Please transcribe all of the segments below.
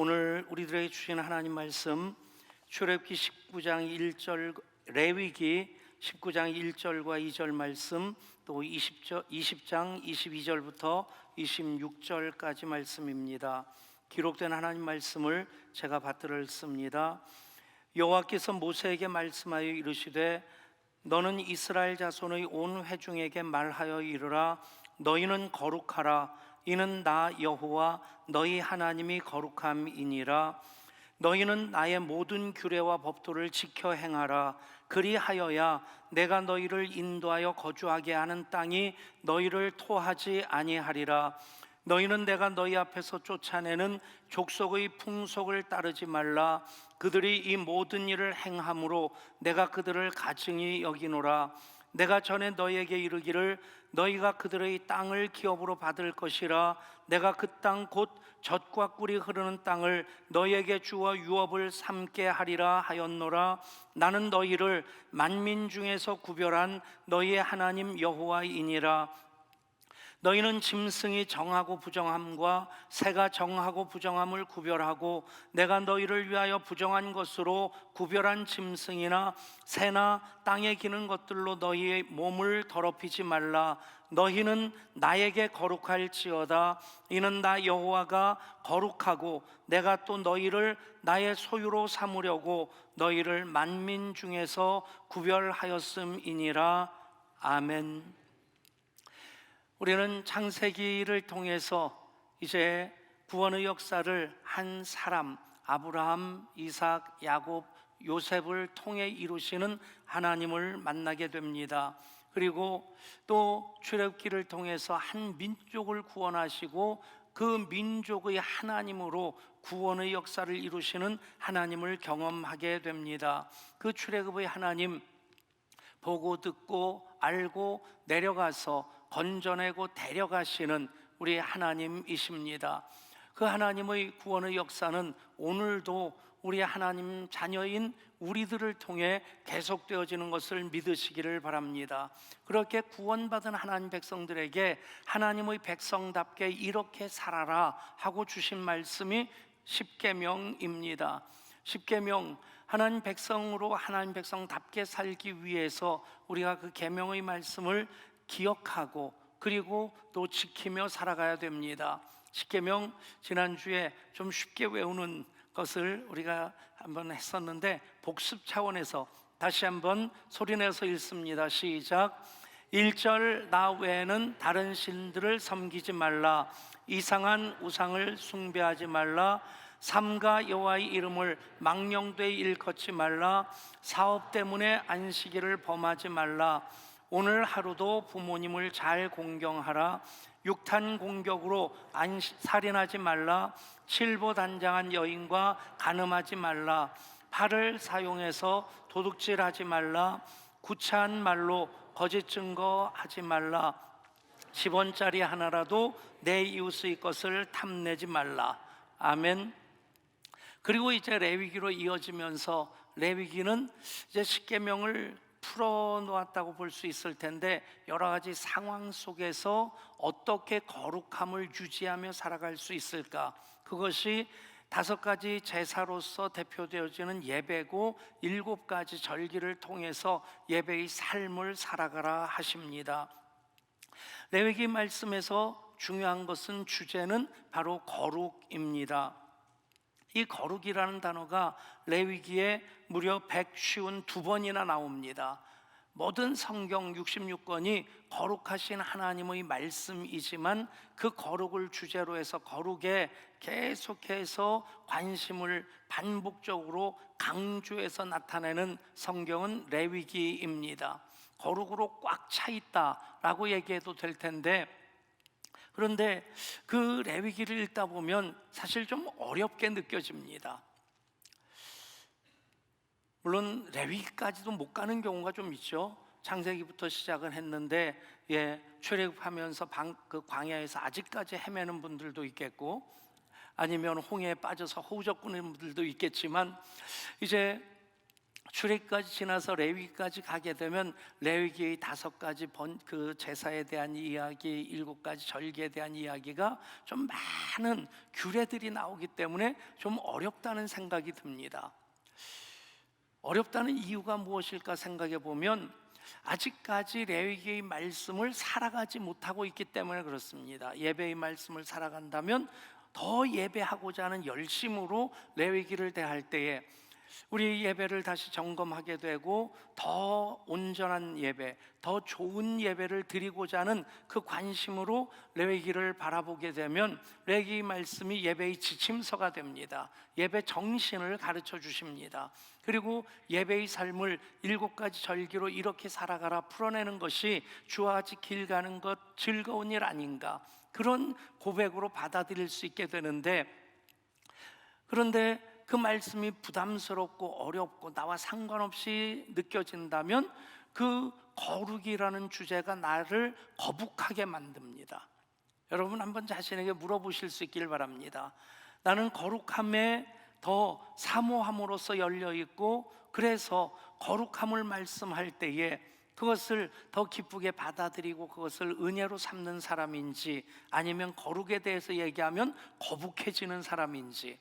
오늘 우리들에게 주신 하나님 말씀 출애굽기 19장 1절, 레위기 19장 1절과 2절 말씀, 또 20장 22절부터 26절까지 말씀입니다. 기록된 하나님 말씀을 제가 받들어 읽습니다. 여호와께서 모세에게 말씀하여 이르시되 너는 이스라엘 자손의 온 회중에게 말하여 이르라. 너희는 거룩하라. 이는 나 여호와 너희 하나님이 거룩함이니라. 너희는 나의 모든 규례와 법도를 지켜 행하라. 그리하여야 내가 너희를 인도하여 거주하게 하는 땅이 너희를 토하지 아니하리라. 너희는 내가 너희 앞에서 쫓아내는 족속의 풍속을 따르지 말라. 그들이 이 모든 일을 행함으로 내가 그들을 가증히 여기노라. 내가 전에 너희에게 이르기를 너희가 그들의 땅을 기업으로 받을 것이라. 내가 그 땅 곧 젖과 꿀이 흐르는 땅을 너희에게 주어 유업을 삼게 하리라 하였노라. 나는 너희를 만민 중에서 구별한 너희의 하나님 여호와이니라. 너희는 짐승이 정하고 부정함과 새가 정하고 부정함을 구별하고 내가 너희를 위하여 부정한 것으로 구별한 짐승이나 새나 땅에 기는 것들로 너희의 몸을 더럽히지 말라. 너희는 나에게 거룩할지어다. 이는 나 여호와가 거룩하고 내가 또 너희를 나의 소유로 삼으려고 너희를 만민 중에서 구별하였음이니라. 아멘. 우리는 창세기를 통해서 이제 구원의 역사를 한 사람, 아브라함, 이삭, 야곱, 요셉을 통해 이루시는 하나님을 만나게 됩니다. 그리고 또 출애굽기를 통해서 한 민족을 구원하시고 그 민족의 하나님으로 구원의 역사를 이루시는 하나님을 경험하게 됩니다. 그 출애굽의 하나님, 보고 듣고 알고 내려가서 건져내고 데려가시는 우리 하나님이십니다. 그 하나님의 구원의 역사는 오늘도 우리 하나님 자녀인 우리들을 통해 계속되어지는 것을 믿으시기를 바랍니다. 그렇게 구원받은 하나님 백성들에게 하나님의 백성답게 이렇게 살아라 하고 주신 말씀이 십계명입니다. 십계명, 하나님 백성으로 하나님 백성답게 살기 위해서 우리가 그 계명의 말씀을 기억하고 그리고 또 지키며 살아가야 됩니다. 십계명 지난주에 좀 쉽게 외우는 것을 우리가 한번 했었는데 복습 차원에서 다시 한번 소리내서 읽습니다. 시작. 1절 나 외에는 다른 신들을 섬기지 말라. 이상한 우상을 숭배하지 말라. 삼가 여호와의 이름을 망령되이 일컫지 말라. 사업 때문에 안식일을 범하지 말라. 오늘 하루도 부모님을 잘 공경하라. 육탄 공격으로 살인하지 말라. 칠보단장한 여인과 간음하지 말라. 팔을 사용해서 도둑질하지 말라. 구차한 말로 거짓 증거하지 말라. 10원짜리 하나라도 내 이웃의 것을 탐내지 말라. 아멘. 그리고 이제 레위기로 이어지면서 레위기는 이제 십계명을 풀어놓았다고 볼 수 있을 텐데 여러 가지 상황 속에서 어떻게 거룩함을 유지하며 살아갈 수 있을까? 그것이 5가지 제사로서 대표되어지는 예배고 7가지 절기를 통해서 예배의 삶을 살아가라 하십니다. 레위기 말씀에서 중요한 것은 주제는 바로 거룩입니다. 이 거룩이라는 단어가 레위기에 무려 152번이나 나옵니다. 모든 성경 66권이 거룩하신 하나님의 말씀이지만 그 거룩을 주제로 해서 거룩에 계속해서 관심을 반복적으로 강조해서 나타내는 성경은 레위기입니다. 거룩으로 꽉 차 있다라고 얘기해도 될 텐데, 그런데 그 레위기를 읽다 보면 사실 좀 어렵게 느껴집니다. 물론 레위기까지도 못 가는 경우가 좀 있죠. 창세기부터 시작을 했는데 출애굽하면서 그 광야에서 아직까지 헤매는 분들도 있겠고, 아니면 홍해에 빠져서 허우적거리는 분들도 있겠지만, 이제 출애굽까지 지나서 레위기까지 가게 되면 레위기의 5가지 그 제사에 대한 이야기, 7가지 절기에 대한 이야기가 좀 많은 규례들이 나오기 때문에 좀 어렵다는 생각이 듭니다. 어렵다는 이유가 무엇일까 생각해 보면 아직까지 레위기의 말씀을 살아가지 못하고 있기 때문에 그렇습니다. 예배의 말씀을 살아간다면 더 예배하고자 하는 열심으로 레위기를 대할 때에 우리 예배를 다시 점검하게 되고 더 온전한 예배, 더 좋은 예배를 드리고자 하는 그 관심으로 레위기를 바라보게 되면 레위기 말씀이 예배의 지침서가 됩니다. 예배 정신을 가르쳐 주십니다. 그리고 예배의 삶을 7가지 절기로 이렇게 살아가라 풀어내는 것이 주와 같이 길 가는 것 즐거운 일 아닌가, 그런 고백으로 받아들일 수 있게 되는데, 그런데 그 말씀이 부담스럽고 어렵고 나와 상관없이 느껴진다면 그 거룩이라는 주제가 나를 거북하게 만듭니다. 여러분 한번 자신에게 물어보실 수 있길 바랍니다. 나는 거룩함에 더 사모함으로써 열려있고, 그래서 거룩함을 말씀할 때에 그것을 더 기쁘게 받아들이고 그것을 은혜로 삼는 사람인지, 아니면 거룩에 대해서 얘기하면 거북해지는 사람인지.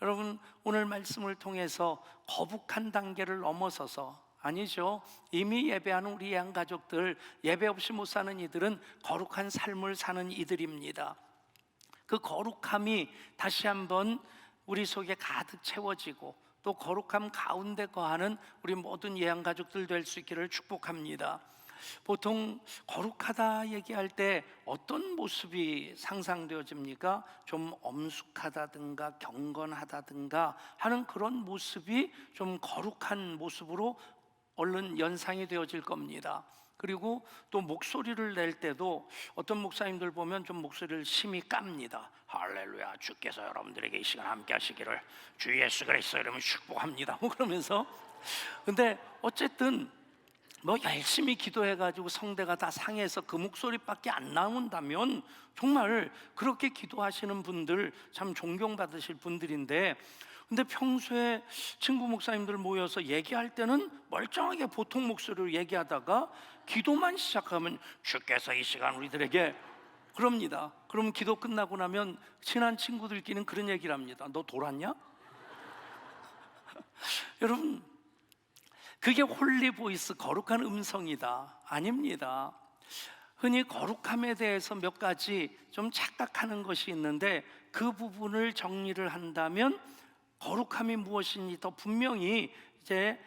여러분 오늘 말씀을 통해서 거북한 단계를 넘어서서, 아니죠, 이미 예배하는 우리 양가족들, 예배 없이 못 사는 이들은 거룩한 삶을 사는 이들입니다. 그 거룩함이 다시 한번 우리 속에 가득 채워지고 또 거룩함 가운데 거하는 우리 모든 예양가족들 될 수 있기를 축복합니다. 보통 거룩하다 얘기할 때 어떤 모습이 상상되어집니까? 좀 엄숙하다든가 경건하다든가 하는 그런 모습이 좀 거룩한 모습으로 얼른 연상이 되어질 겁니다. 그리고 또 목소리를 낼 때도 어떤 목사님들 보면 좀 목소리를 심히 깝니다. 할렐루야, 주께서 여러분들에게 이 시간 함께 하시기를 주 예수 그리스도 이름으로 축복합니다, 뭐 그러면서. 근데 어쨌든 뭐 열심히 기도해가지고 성대가 다 상해서 그 목소리밖에 안 나온다면 정말 그렇게 기도하시는 분들 참 존경받으실 분들인데, 근데 평소에 친구 목사님들 모여서 얘기할 때는 멀쩡하게 보통 목소리로 얘기하다가 기도만 시작하면 주께서 이 시간 우리들에게, 그럽니다. 그럼 기도 끝나고 나면 친한 친구들끼리는 그런 얘기를 합니다. 너 돌았냐? 여러분 그게 홀리 보이스, 거룩한 음성이다? 아닙니다. 흔히 거룩함에 대해서 몇 가지 좀 착각하는 것이 있는데, 그 부분을 정리를 한다면 거룩함이 무엇인지 더 분명히 이제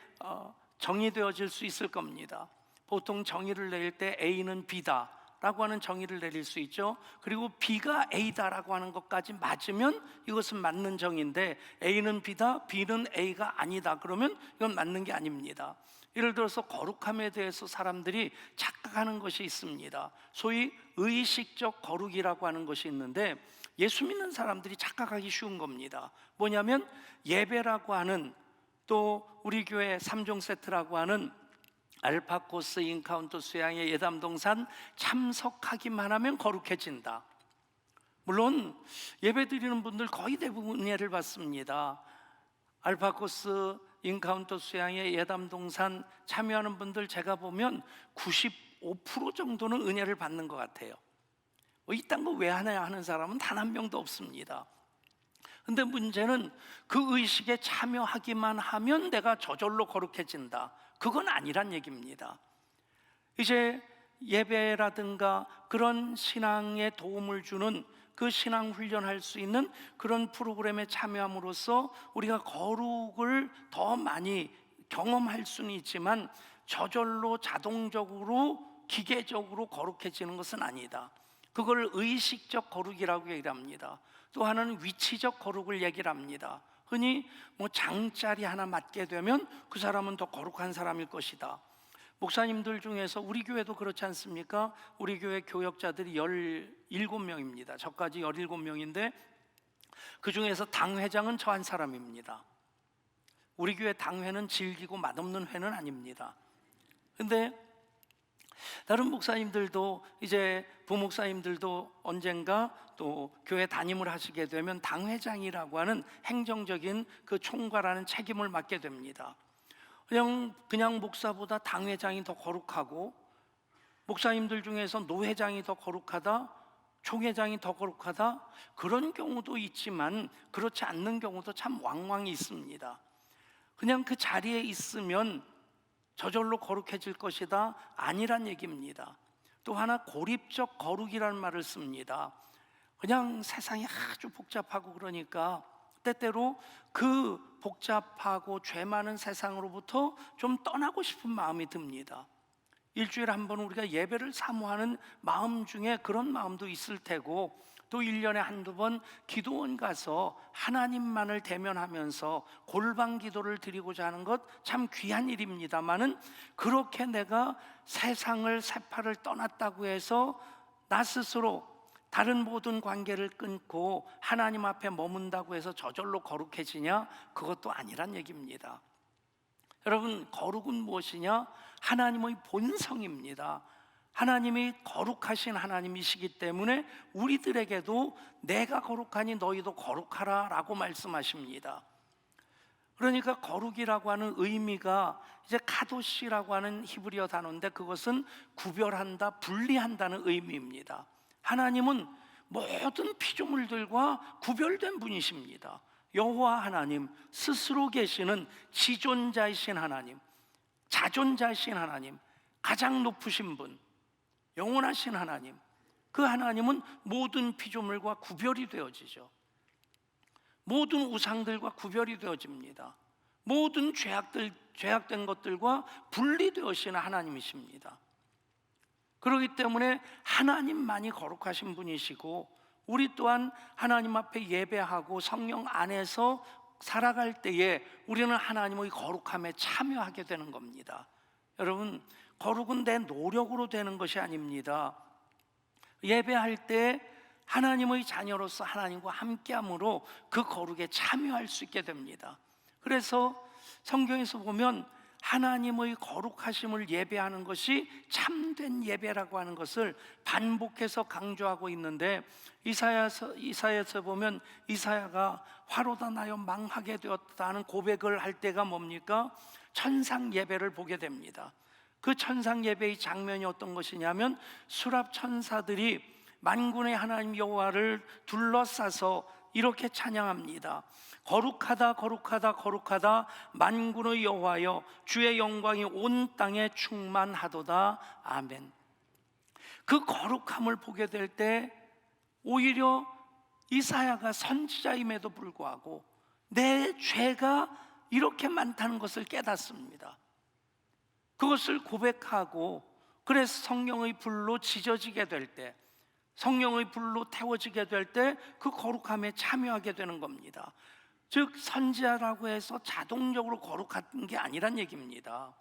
정의되어질 수 있을 겁니다. 보통 정의를 내릴 때 A는 B다 라고 하는 정의를 내릴 수 있죠. 그리고 B가 A다라고 하는 것까지 맞으면 이것은 맞는 정의인데, A는 B다, B는 A가 아니다 그러면 이건 맞는 게 아닙니다. 예를 들어서 거룩함에 대해서 사람들이 착각하는 것이 있습니다. 소위 의식적 거룩이라고 하는 것이 있는데, 예수 믿는 사람들이 착각하기 쉬운 겁니다. 뭐냐면 예배라고 하는, 또 우리 교회 3종 세트라고 하는 알파 코스 인카운터 수양회 예담동산 참석하기만 하면 거룩해진다. 물론 예배 드리는 분들 거의 대부분 은혜를 받습니다. 알파 코스 인카운터 수양회 예담동산 참여하는 분들 제가 보면 95% 정도는 은혜를 받는 것 같아요. 이딴 거 왜 하냐 하는 사람은 단 한 명도 없습니다. 근데 문제는 그 의식에 참여하기만 하면 내가 저절로 거룩해진다, 그건 아니란 얘기입니다. 이제 예배라든가 그런 신앙에 도움을 주는, 그 신앙 훈련할 수 있는 그런 프로그램에 참여함으로써 우리가 거룩을 더 많이 경험할 수는 있지만 저절로 자동적으로 기계적으로 거룩해지는 것은 아니다. 그걸 의식적 거룩이라고 얘기를 합니다. 또 하나는 위치적 거룩을 얘기를 합니다. 흔히 뭐 장자리 하나 맡게 되면 그 사람은 더 거룩한 사람일 것이다. 목사님들 중에서 우리 교회도 그렇지 않습니까? 우리 교회 교역자들이 17명입니다. 저까지 17명인데 그 중에서 당회장은 저 한 사람입니다. 우리 교회 당회는 질기고 맛없는 회는 아닙니다. 근데 다른 목사님들도, 이제 부목사님들도 언젠가 또 교회 담임을 하시게 되면 당회장이라고 하는 행정적인 그 총괄하는 책임을 맡게 됩니다. 그냥 목사보다 당회장이 더 거룩하고, 목사님들 중에서 노회장이 더 거룩하다, 총회장이 더 거룩하다, 그런 경우도 있지만 그렇지 않는 경우도 참 왕왕 있습니다. 그냥 그 자리에 있으면 저절로 거룩해질 것이다, 아니란 얘기입니다. 또 하나, 고립적 거룩이라는 말을 씁니다. 그냥 세상이 아주 복잡하고 그러니까 때때로 그 복잡하고 죄 많은 세상으로부터 좀 떠나고 싶은 마음이 듭니다. 일주일에 한 번 우리가 예배를 사모하는 마음 중에 그런 마음도 있을 테고, 또 1년에 한두 번 기도원 가서 하나님만을 대면하면서 골방 기도를 드리고자 하는 것 참 귀한 일입니다마는, 그렇게 내가 세상을 세파를 떠났다고 해서 나 스스로 다른 모든 관계를 끊고 하나님 앞에 머문다고 해서 저절로 거룩해지냐? 그것도 아니란 얘기입니다. 여러분, 거룩은 무엇이냐? 하나님의 본성입니다. 하나님이 거룩하신 하나님이시기 때문에 우리들에게도 내가 거룩하니 너희도 거룩하라 라고 말씀하십니다. 그러니까 거룩이라고 하는 의미가 이제 카도시라고 하는 히브리어 단어인데, 그것은 구별한다, 분리한다는 의미입니다. 하나님은 모든 피조물들과 구별된 분이십니다. 여호와 하나님, 스스로 계시는 지존자이신 하나님, 자존자이신 하나님, 가장 높으신 분, 영원하신 하나님, 그 하나님은 모든 피조물과 구별이 되어지죠. 모든 우상들과 구별이 되어집니다. 모든 죄악된 것들과 분리되어지는 하나님이십니다. 그렇기 때문에 하나님만이 거룩하신 분이시고, 우리 또한 하나님 앞에 예배하고 성령 안에서 살아갈 때에 우리는 하나님의 거룩함에 참여하게 되는 겁니다. 여러분, 거룩은 내 노력으로 되는 것이 아닙니다. 예배할 때 하나님의 자녀로서 하나님과 함께함으로 그 거룩에 참여할 수 있게 됩니다. 그래서 성경에서 보면 하나님의 거룩하심을 예배하는 것이 참된 예배라고 하는 것을 반복해서 강조하고 있는데, 이사야서 보면 이사야가 화로다 나여 망하게 되었다는 고백을 할 때가 뭡니까? 천상 예배를 보게 됩니다. 그 천상 예배의 장면이 어떤 것이냐면, 수랍 천사들이 만군의 하나님 여호와를 둘러싸서 이렇게 찬양합니다. 거룩하다 거룩하다 거룩하다 만군의 여호와여, 주의 영광이 온 땅에 충만하도다. 아멘. 그 거룩함을 보게 될 때 오히려 이사야가 선지자임에도 불구하고 내 죄가 이렇게 많다는 것을 깨닫습니다. 그것을 고백하고, 그래서 성령의 불로 지져지게 될 때, 성령의 불로 태워지게 될 때 그 거룩함에 참여하게 되는 겁니다. 즉, 선지자라고 해서 자동적으로 거룩한 게 아니란 얘기입니다.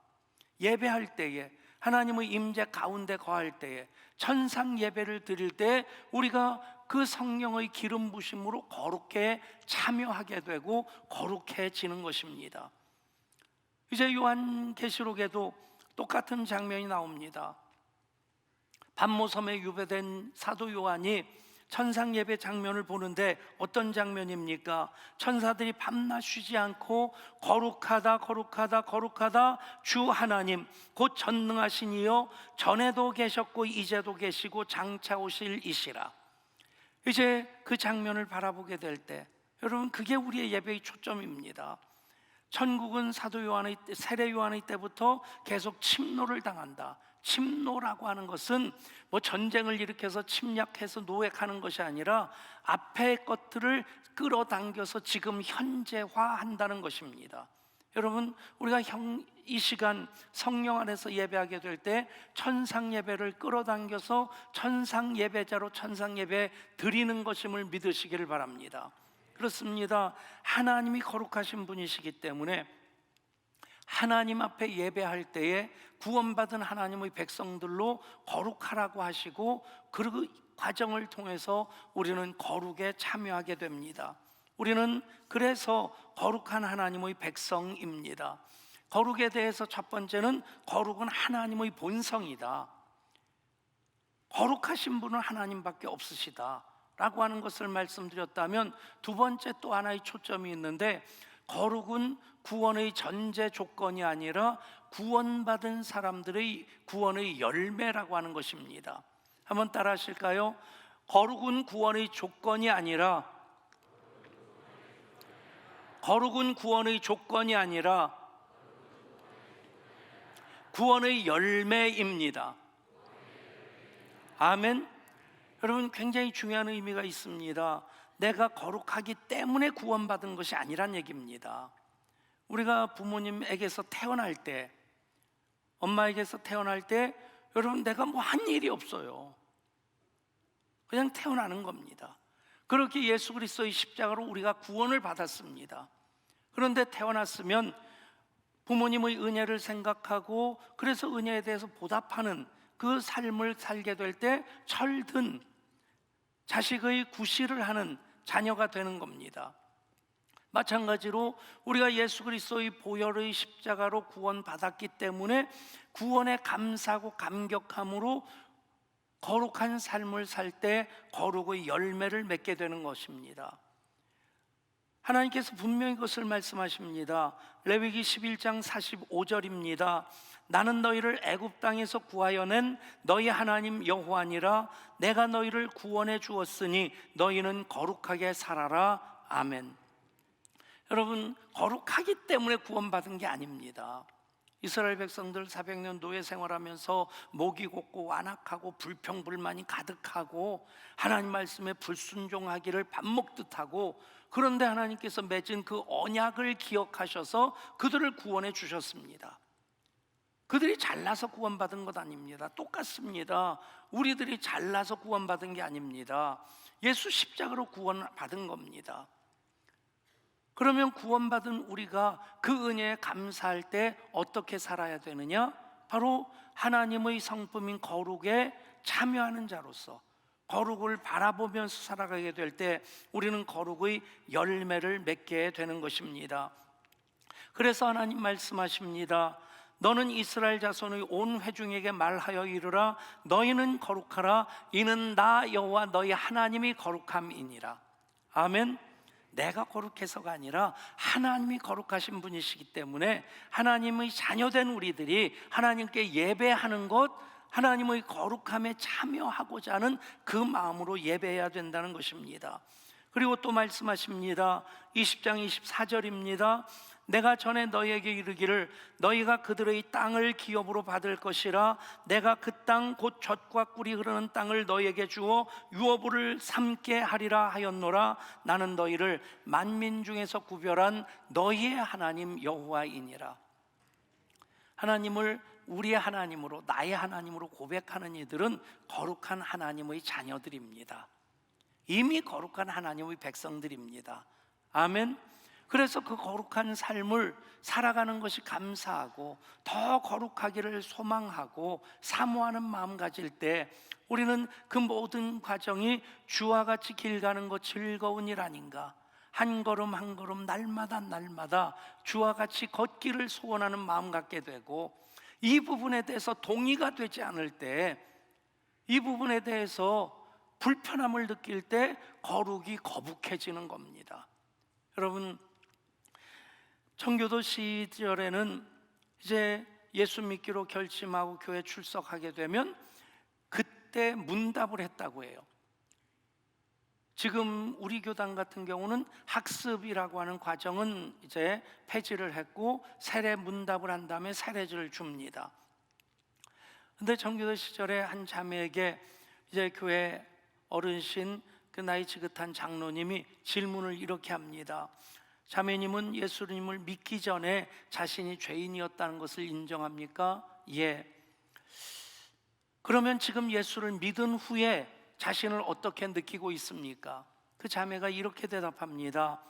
예배할 때에, 하나님의 임재 가운데 거할 때에, 천상 예배를 드릴 때 우리가 그 성령의 기름 부심으로 거룩해 참여하게 되고 거룩해지는 것입니다. 이제 요한계시록에도 똑같은 장면이 나옵니다. 반모섬에 유배된 사도 요한이 천상 예배 장면을 보는데 어떤 장면입니까? 천사들이 밤낮 쉬지 않고 거룩하다 거룩하다 거룩하다 주 하나님 곧 전능하신 이여, 전에도 계셨고 이제도 계시고 장차 오실 이시라. 이제 그 장면을 바라보게 될 때, 여러분, 그게 우리의 예배의 초점입니다. 천국은 사도 요한의 세례 요한의 때부터 계속 침노를 당한다. 침노라고 하는 것은 뭐 전쟁을 일으켜서 침략해서 노획하는 것이 아니라 앞의 것들을 끌어당겨서 지금 현재화한다는 것입니다. 여러분, 우리가 이 시간 성령 안에서 예배하게 될 때 천상 예배를 끌어당겨서 천상 예배자로 천상 예배 드리는 것임을 믿으시기를 바랍니다. 그렇습니다. 하나님이 거룩하신 분이시기 때문에 하나님 앞에 예배할 때에 구원받은 하나님의 백성들로 거룩하라고 하시고, 그 과정을 통해서 우리는 거룩에 참여하게 됩니다. 우리는 그래서 거룩한 하나님의 백성입니다. 거룩에 대해서 첫 번째는, 거룩은 하나님의 본성이다. 거룩하신 분은 하나님밖에 없으시다 라고 하는 것을 말씀드렸다면, 두 번째 또 하나의 초점이 있는데, 거룩은 구원의 전제 조건이 아니라 구원받은 사람들의 구원의 열매라고 하는 것입니다. 한번 따라 하실까요? 거룩은 구원의 조건이 아니라 구원의 열매입니다. 아멘. 여러분, 굉장히 중요한 의미가 있습니다. 내가 거룩하기 때문에 구원받은 것이 아니란 얘기입니다. 우리가 부모님에게서 태어날 때, 엄마에게서 태어날 때, 여러분, 내가 뭐 한 일이 없어요. 그냥 태어나는 겁니다. 그렇게 예수 그리스도의 십자가로 우리가 구원을 받았습니다. 그런데 태어났으면 부모님의 은혜를 생각하고 그래서 은혜에 대해서 보답하는 그 삶을 살게 될 때 철든 자식의 구실을 하는 자녀가 되는 겁니다. 마찬가지로 우리가 예수 그리스도의 보혈의 십자가로 구원받았기 때문에 구원에 감사하고 감격함으로 거룩한 삶을 살 때 거룩의 열매를 맺게 되는 것입니다. 하나님께서 분명히 그것을 말씀하십니다. 레위기 11장 45절입니다. 나는 너희를 애굽 땅에서 구하여 낸 너희 하나님 여호와니라. 내가 너희를 구원해 주었으니 너희는 거룩하게 살아라. 아멘. 여러분, 거룩하기 때문에 구원받은 게 아닙니다. 이스라엘 백성들 400년 노예 생활하면서 목이 곧고 완악하고 불평불만이 가득하고 하나님 말씀에 불순종하기를 밥 먹듯 하고, 그런데 하나님께서 맺은 그 언약을 기억하셔서 그들을 구원해 주셨습니다. 그들이 잘나서 구원받은 것 아닙니다. 똑같습니다. 우리들이 잘나서 구원받은 게 아닙니다. 예수 십자가로 구원받은 겁니다. 그러면 구원받은 우리가 그 은혜에 감사할 때 어떻게 살아야 되느냐? 바로 하나님의 성품인 거룩에 참여하는 자로서 거룩을 바라보면서 살아가게 될 때 우리는 거룩의 열매를 맺게 되는 것입니다. 그래서 하나님 말씀하십니다. 너는 이스라엘 자손의 온 회중에게 말하여 이르라. 너희는 거룩하라. 이는 나 여호와 너희 하나님이 거룩함이니라. 아멘. 내가 거룩해서가 아니라 하나님이 거룩하신 분이시기 때문에 하나님의 자녀된 우리들이 하나님께 예배하는 것, 하나님의 거룩함에 참여하고자 하는 그 마음으로 예배해야 된다는 것입니다. 그리고 또 말씀하십니다. 20장 24절입니다. 내가 전에 너희에게 이르기를 너희가 그들의 땅을 기업으로 받을 것이라. 내가 그 땅 곧 젖과 꿀이 흐르는 땅을 너희에게 주어 유업을 삼게 하리라 하였노라. 나는 너희를 만민 중에서 구별한 너희의 하나님 여호와이니라. 하나님을 우리의 하나님으로, 나의 하나님으로 고백하는 이들은 거룩한 하나님의 자녀들입니다. 이미 거룩한 하나님의 백성들입니다. 아멘. 그래서 그 거룩한 삶을 살아가는 것이 감사하고 더 거룩하기를 소망하고 사모하는 마음 가질 때 우리는 그 모든 과정이 주와 같이 길 가는 것 즐거운 일 아닌가. 한 걸음 한 걸음 날마다 주와 같이 걷기를 소원하는 마음 갖게 되고, 이 부분에 대해서 동의가 되지 않을 때, 이 부분에 대해서 불편함을 느낄 때 거룩이 거북해지는 겁니다. 여러분, 청교도 시절에는 이제 예수 믿기로 결심하고 교회 출석하게 되면 그때 문답을 했다고 해요. 지금 우리 교단 같은 경우는 학습이라고 하는 과정은 이제 폐지를 했고 세례 문답을 한 다음에 세례를 줍니다. 근데 청교도 시절에 한 자매에게 이제 교회 어르신, 그 나이 지긋한 장로님이 질문을 이렇게 합니다. 자매님은 예수님을 믿기 전에 자신이 죄인이었다는 것을 인정합니까? 예. 그러면 지금 예수를 믿은 후에 자신을 어떻게 느끼고 있습니까? 그 자매가 이렇게 대답합니다.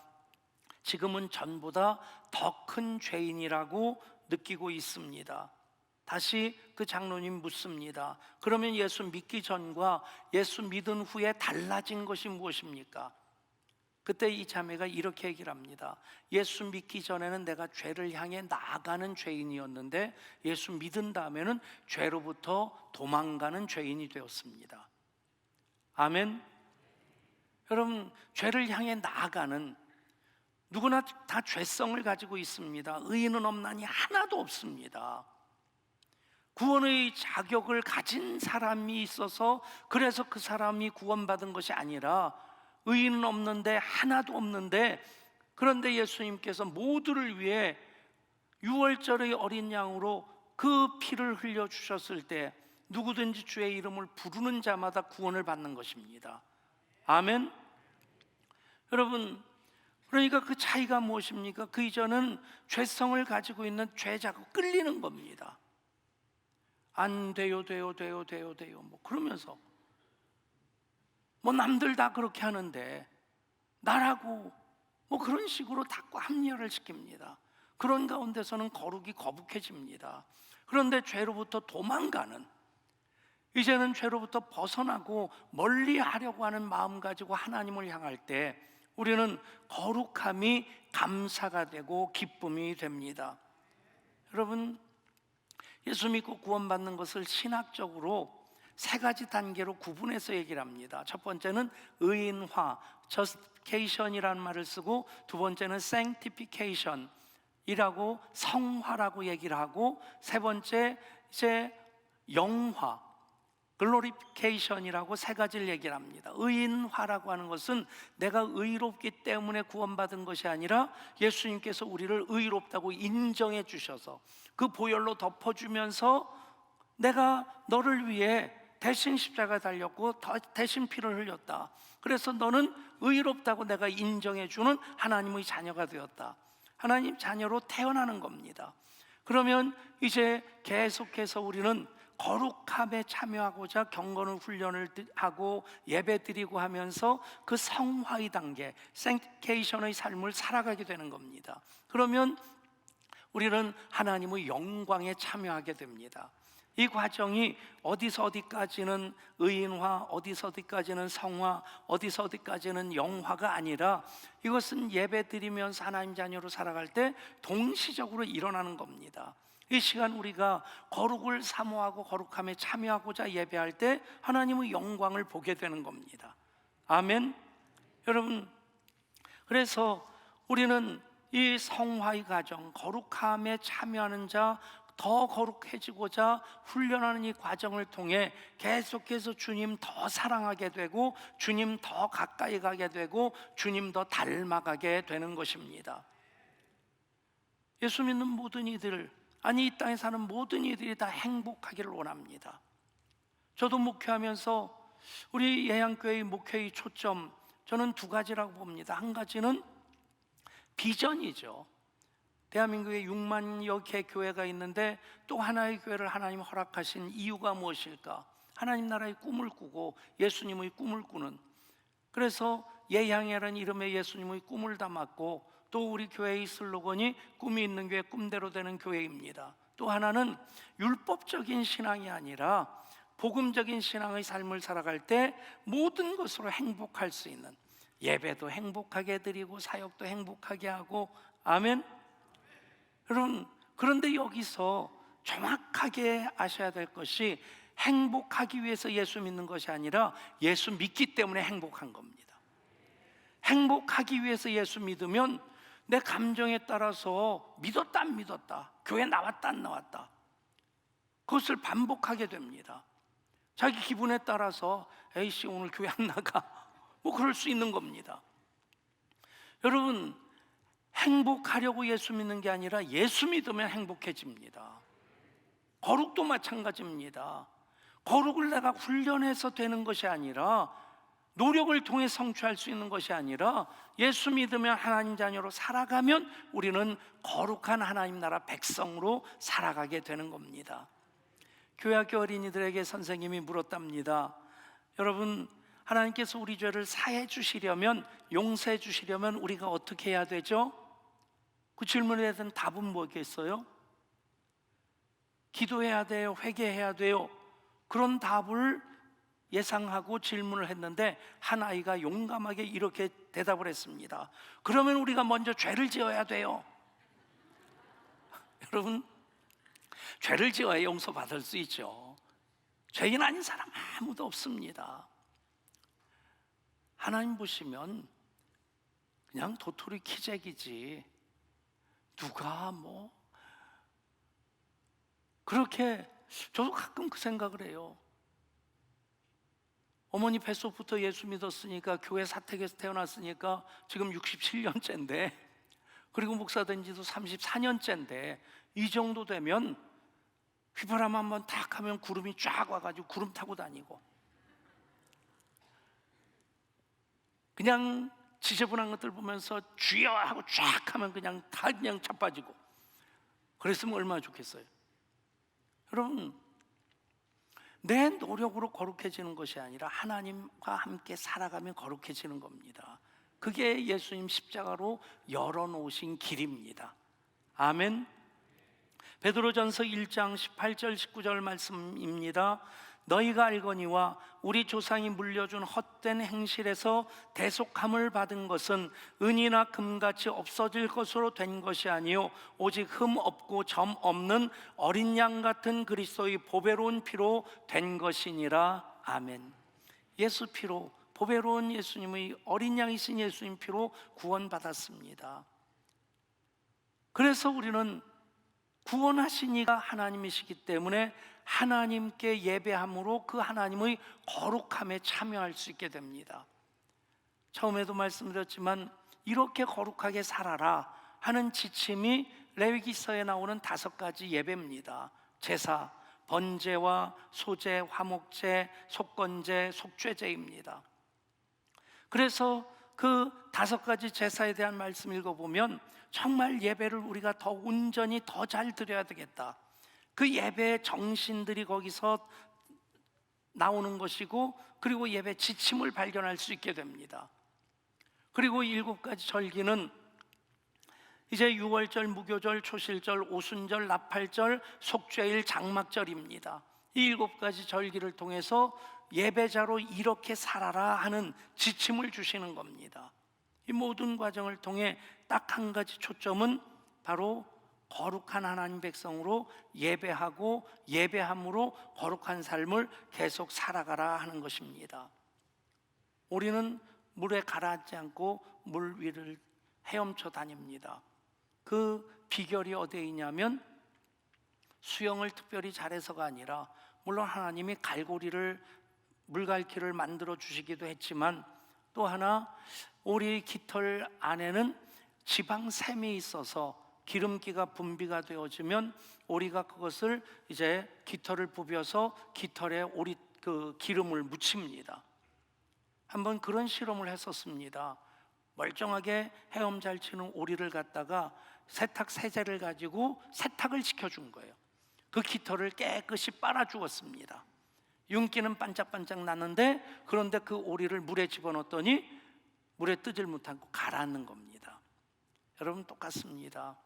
지금은 전보다 더 큰 죄인이라고 느끼고 있습니다. 다시 그 장로님 묻습니다. 그러면 예수 믿기 전과 예수 믿은 후에 달라진 것이 무엇입니까? 그때 이 자매가 이렇게 얘기를 합니다. 예수 믿기 전에는 내가 죄를 향해 나아가는 죄인이었는데 예수 믿은 다음에는 죄로부터 도망가는 죄인이 되었습니다. 아멘. 여러분, 죄를 향해 나아가는, 누구나 다 죄성을 가지고 있습니다. 의인은 없나니 하나도 없습니다. 구원의 자격을 가진 사람이 있어서 그래서 그 사람이 구원받은 것이 아니라 의인은 없는데 하나도 없는데, 그런데 예수님께서 모두를 위해 유월절의 어린 양으로 그 피를 흘려주셨을 때 누구든지 주의 이름을 부르는 자마다 구원을 받는 것입니다. 아멘. 여러분, 그러니까 그 차이가 무엇입니까? 그 이전은 죄성을 가지고 있는 죄자고 끌리는 겁니다. 안 돼요 뭐 그러면서 뭐 남들 다 그렇게 하는데 나라고 뭐 그런 식으로 자꾸 합리화를 시킵니다. 그런 가운데서는 거룩이 거북해집니다. 그런데 죄로부터 도망가는, 이제는 죄로부터 벗어나고 멀리 하려고 하는 마음 가지고 하나님을 향할 때 우리는 거룩함이 감사가 되고 기쁨이 됩니다. 여러분, 예수 믿고 구원받는 것을 신학적으로 세 가지 단계로 구분해서 얘기를 합니다. 첫 번째는 의인화, justification이라는 말을 쓰고, 두 번째는 sanctification이라고 성화라고 얘기를 하고, 세 번째 이제 영화, 글로리피케이션이라고 세 가지를 얘기를 합니다. 의인화라고 하는 것은 내가 의롭기 때문에 구원받은 것이 아니라 예수님께서 우리를 의롭다고 인정해 주셔서 그 보혈로 덮어주면서 내가 너를 위해 대신 십자가 달렸고 대신 피를 흘렸다. 그래서 너는 의롭다고 내가 인정해 주는 하나님의 자녀가 되었다. 하나님 자녀로 태어나는 겁니다. 그러면 이제 계속해서 우리는 거룩함에 참여하고자 경건의 훈련을 하고 예배 드리고 하면서 그 성화의 단계, sanctification의 삶을 살아가게 되는 겁니다. 그러면 우리는 하나님의 영광에 참여하게 됩니다. 이 과정이 어디서 어디까지는 의인화, 어디서 어디까지는 성화, 어디서 어디까지는 영화가 아니라 이것은 예배 드리면서 하나님 자녀로 살아갈 때 동시적으로 일어나는 겁니다. 이 시간 우리가 거룩을 사모하고 거룩함에 참여하고자 예배할 때 하나님의 영광을 보게 되는 겁니다. 아멘. 여러분, 그래서 우리는 이 성화의 과정, 거룩함에 참여하는 자, 더 거룩해지고자 훈련하는 이 과정을 통해 계속해서 주님 더 사랑하게 되고 주님 더 가까이 가게 되고 주님 더 닮아가게 되는 것입니다. 예수 믿는 모든 이들, 아니 이 땅에 사는 모든 이들이 다 행복하기를 원합니다. 저도 목회하면서 우리 예양교회의 목회의 초점, 저는 두 가지라고 봅니다. 한 가지는 비전이죠. 대한민국에 6만여 개 교회가 있는데 또 하나의 교회를 하나님 허락하신 이유가 무엇일까? 하나님 나라의 꿈을 꾸고 예수님의 꿈을 꾸는, 그래서 예향이라는 이름의 예수님의 꿈을 담았고, 또 우리 교회의 슬로건이 꿈이 있는 교회, 꿈대로 되는 교회입니다. 또 하나는 율법적인 신앙이 아니라 복음적인 신앙의 삶을 살아갈 때 모든 것으로 행복할 수 있는, 예배도 행복하게 드리고 사역도 행복하게 하고, 아멘. 여러분, 그런데 여기서 정확하게 아셔야 될 것이 행복하기 위해서 예수 믿는 것이 아니라 예수 믿기 때문에 행복한 겁니다. 행복하기 위해서 예수 믿으면 내 감정에 따라서 믿었다 안 믿었다, 교회 나왔다 안 나왔다, 그것을 반복하게 됩니다. 자기 기분에 따라서 에이씨 오늘 교회 안 나가, 뭐 그럴 수 있는 겁니다. 여러분, 행복하려고 예수 믿는 게 아니라 예수 믿으면 행복해집니다. 거룩도 마찬가지입니다. 거룩을 내가 훈련해서 되는 것이 아니라, 노력을 통해 성취할 수 있는 것이 아니라, 예수 믿으면 하나님 자녀로 살아가면 우리는 거룩한 하나님 나라 백성으로 살아가게 되는 겁니다. 교회학교 어린이들에게 선생님이 물었답니다. 여러분, 하나님께서 우리 죄를 사해 주시려면, 용서해 주시려면 우리가 어떻게 해야 되죠? 그 질문에 대한 답은 뭐겠어요? 기도해야 돼요? 회개해야 돼요? 그런 답을 예상하고 질문을 했는데 한 아이가 용감하게 이렇게 대답을 했습니다. 그러면 우리가 먼저 죄를 지어야 돼요. 여러분, 죄를 지어야 용서받을 수 있죠. 죄인 아닌 사람 아무도 없습니다. 하나님 보시면 그냥 도토리 키재기지. 누가 뭐 그렇게. 저도 가끔 그 생각을 해요. 어머니 뱃속부터 예수 믿었으니까, 교회 사택에서 태어났으니까 지금 67년째인데, 그리고 목사 된 지도 34년째인데 이 정도 되면 휘바람 한번 탁 하면 구름이 쫙 와가지고 구름 타고 다니고, 그냥 지저분한 것들 보면서 주여 하고 쫙 하면 그냥 다 그냥 자빠지고, 그랬으면 얼마나 좋겠어요. 여러분, 내 노력으로 거룩해지는 것이 아니라 하나님과 함께 살아가면 거룩해지는 겁니다. 그게 예수님 십자가로 열어놓으신 길입니다. 아멘. 베드로전서 1장 18절 19절 말씀입니다. 너희가 알거니와 우리 조상이 물려준 헛된 행실에서 대속함을 받은 것은 은이나 금같이 없어질 것으로 된 것이 아니요 오직 흠 없고 점 없는 어린 양 같은 그리스도의 보배로운 피로 된 것이니라. 아멘. 예수 피로, 보배로운 예수님의 어린 양이신 예수님 피로 구원받았습니다. 그래서 우리는 구원하신 이가 하나님이시기 때문에 하나님께 예배함으로 그 하나님의 거룩함에 참여할 수 있게 됩니다. 처음에도 말씀드렸지만 이렇게 거룩하게 살아라 하는 지침이 레위기서에 나오는 5가지 예배입니다. 제사, 번제와 소제, 화목제, 속건제, 속죄제입니다. 그래서 그 5가지 제사에 대한 말씀 읽어보면 정말 예배를 우리가 더 온전히 더 잘 드려야 되겠다, 그 예배의 정신들이 거기서 나오는 것이고, 그리고 예배 지침을 발견할 수 있게 됩니다. 그리고 7가지 절기는 이제 유월절, 무교절, 초실절, 오순절, 나팔절, 속죄일, 장막절입니다. 이 7가지 절기를 통해서 예배자로 이렇게 살아라 하는 지침을 주시는 겁니다. 이 모든 과정을 통해 딱 한 가지 초점은 바로 거룩한 하나님 백성으로 예배하고 예배함으로 거룩한 삶을 계속 살아가라 하는 것입니다. 우리는 물에 가라앉지 않고 물 위를 헤엄쳐 다닙니다. 그 비결이 어디에 있냐면 수영을 특별히 잘해서가 아니라, 물론 하나님이 갈고리를, 물갈퀴를 만들어 주시기도 했지만, 또 하나 우리 깃털 안에는 지방샘이 있어서 기름기가 분비가 되어지면 우리가 그것을 이제 깃털을 부벼서 깃털에 그 기름을 묻힙니다. 한번 그런 실험을 했었습니다. 멀쩡하게 헤엄 잘 치는 오리를 갖다가 세탁 세제를 가지고 세탁을 시켜준 거예요. 그 깃털을 깨끗이 빨아주었습니다. 윤기는 반짝반짝 나는데, 그런데 그 오리를 물에 집어넣었더니 물에 뜨질 못하고 가라앉는 겁니다. 여러분, 똑같습니다.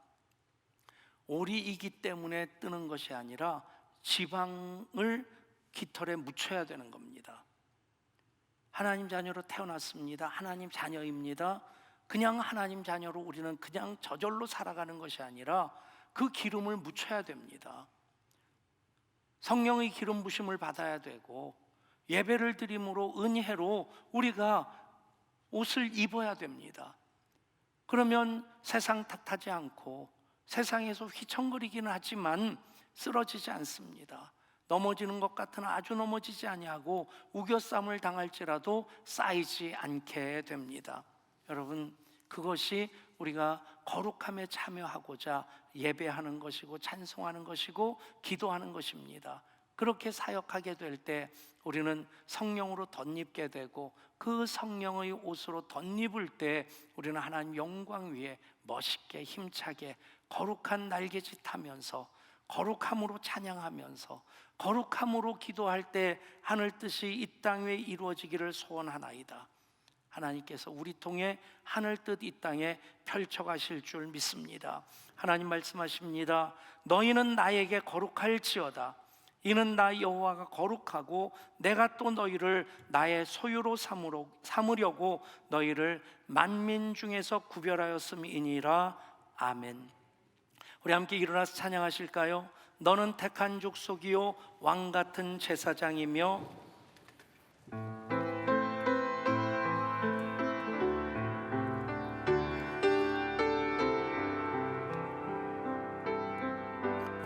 오리이기 때문에 뜨는 것이 아니라 지방을 깃털에 묻혀야 되는 겁니다. 하나님 자녀로 태어났습니다. 하나님 자녀입니다. 그냥 하나님 자녀로 우리는 그냥 저절로 살아가는 것이 아니라 그 기름을 묻혀야 됩니다. 성령의 기름 부심을 받아야 되고, 예배를 드림으로 은혜로 우리가 옷을 입어야 됩니다. 그러면 세상 탓하지 않고 세상에서 휘청거리기는 하지만 쓰러지지 않습니다. 넘어지는 것 같으나 아주 넘어지지 아니하고 우겨쌈을 당할지라도 쌓이지 않게 됩니다. 여러분, 그것이 우리가 거룩함에 참여하고자 예배하는 것이고 찬송하는 것이고 기도하는 것입니다. 그렇게 사역하게 될 때 우리는 성령으로 덧입게 되고, 그 성령의 옷으로 덧입을 때 우리는 하나님 영광 위에 멋있게 힘차게 거룩한 날개짓 하면서, 거룩함으로 찬양하면서, 거룩함으로 기도할 때 하늘 뜻이 이 땅 위에 이루어지기를 소원하나이다. 하나님께서 우리 통해 하늘 뜻 이 땅에 펼쳐가실 줄 믿습니다. 하나님 말씀하십니다. 너희는 나에게 거룩할지어다. 이는 나 여호와가 거룩하고 내가 또 너희를 나의 소유로 삼으려고 너희를 만민 중에서 구별하였음이니라. 아멘. 우리 함께 일어나서 찬양하실까요? 너는 택한 족속이요 왕 같은 제사장이며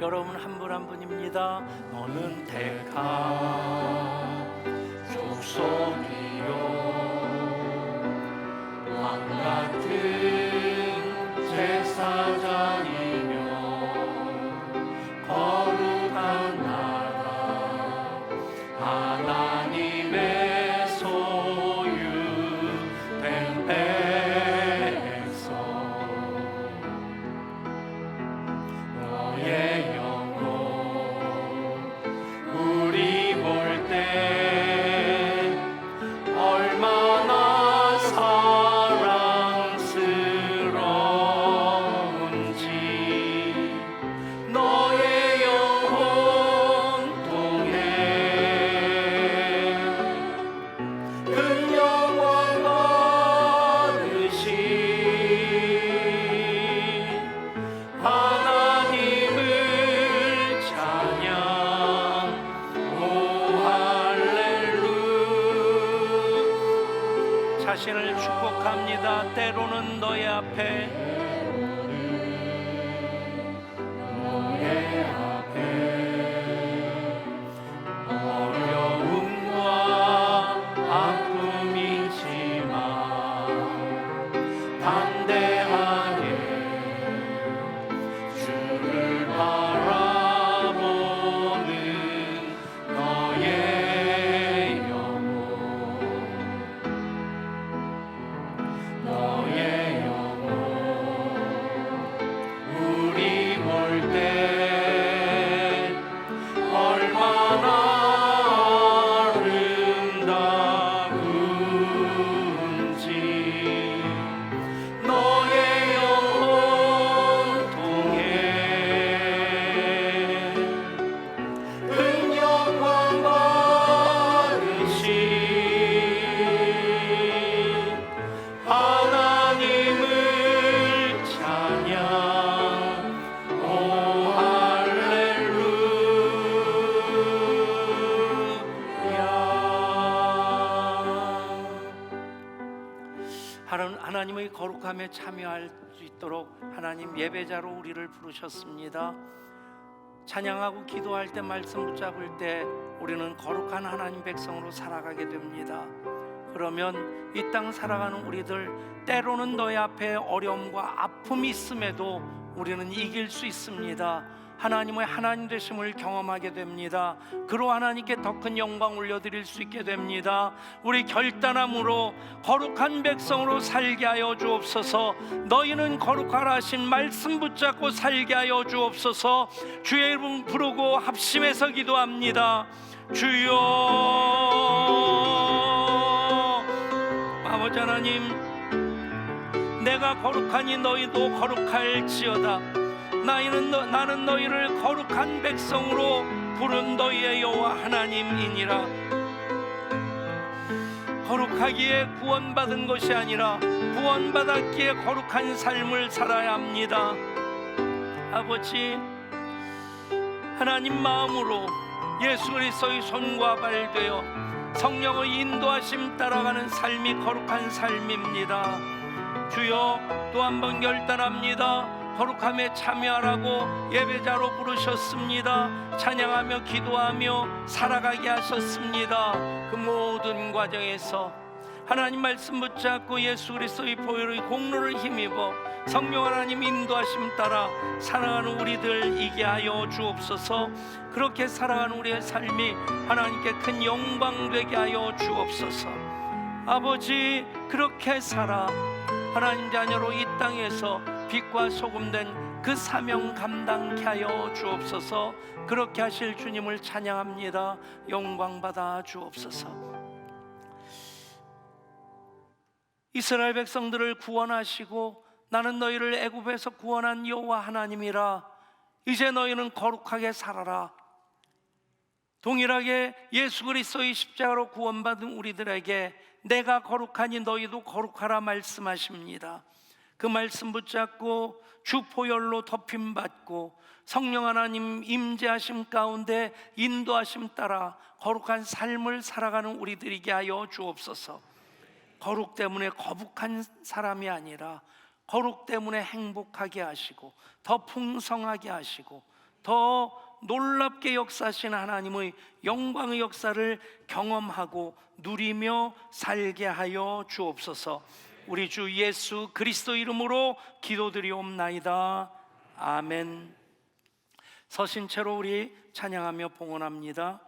여러분 한 분 한 분입니다. 너는 택한 족속이요 왕같은 제사장이며 거룩한 나라 하나님의 소유된 백성 너의 영혼 우리 볼 때 얼마나 사랑스러운지 너의 영혼 통해 큰 영광 받으신 하나님을 찬양. 오 할렐루야. 자신을 축복합니다. 때로는 너의 앞에 어려움과 아픔이지만 담대하게 주를 바라보는 너의 영혼 너의 영혼 우리 볼 때 얼마나 아름다운지 너의 영혼 통해 큰 영광 받으신 하나님을 찬양. 오 할렐루야. 하나님의 거룩함에 참여할 수 있도록 하나님 예배자로 우리를 부르셨습니다. 찬양하고 기도할 때 말씀 붙잡을 때 우리는 거룩한 하나님 백성으로 살아가게 됩니다. 그러면 이 땅 살아가는 우리들 때로는 너의 앞에 어려움과 아픔이 있음에도 우리는 이길 수 있습니다. 하나님의 하나님 되심을 경험하게 됩니다. 그로 하나님께 더 큰 영광 올려드릴 수 있게 됩니다. 우리 결단함으로 거룩한 백성으로 살게 하여 주옵소서. 너희는 거룩하라 하신 말씀 붙잡고 살게 하여 주옵소서. 주의 이름 부르고 합심해서 기도합니다. 주여. 아버지 하나님, 내가 거룩하니 너희도 거룩할지어다. 나는 너희를 거룩한 백성으로 부른 너희의 여호와 하나님이니라. 거룩하기에 구원받은 것이 아니라 구원받았기에 거룩한 삶을 살아야 합니다. 아버지, 하나님 마음으로 예수 그리스도의 손과 발 되어 성령의 인도하심 따라가는 삶이 거룩한 삶입니다. 주여, 또 한 번 결단합니다. 거룩함에 참여하라고 예배자로 부르셨습니다. 찬양하며 기도하며 살아가게 하셨습니다. 그 모든 과정에서 하나님 말씀 붙잡고 예수 그리스도의 보혈의 공로를 힘입어 성령 하나님 인도하심 따라 살아가는 우리들 있게 하여 주옵소서. 그렇게 살아가는 우리의 삶이 하나님께 큰 영광 되게 하여 주옵소서. 아버지, 그렇게 살아 하나님 자녀로 이 땅에서 빛과 소금 된 그 사명 감당케 하여 주옵소서. 그렇게 하실 주님을 찬양합니다. 영광 받아 주옵소서. 이스라엘 백성들을 구원하시고 나는 너희를 애굽에서 구원한 여호와 하나님이라. 이제 너희는 거룩하게 살아라. 동일하게 예수 그리스도의 십자가로 구원받은 우리들에게 내가 거룩하니 너희도 거룩하라 말씀하십니다. 그 말씀 붙잡고 주 보혈로 덮임받고 성령 하나님 임재하심 가운데 인도하심 따라 거룩한 삶을 살아가는 우리들이게 하여 주옵소서. 거룩 때문에 거북한 사람이 아니라 거룩 때문에 행복하게 하시고 더 풍성하게 하시고 더 놀랍게 역사하시는 하나님의 영광의 역사를 경험하고 누리며 살게 하여 주옵소서. 우리 주 예수 그리스도 이름으로 기도드리옵나이다. 아멘. 서신 채로 우리 찬양하며 봉헌합니다.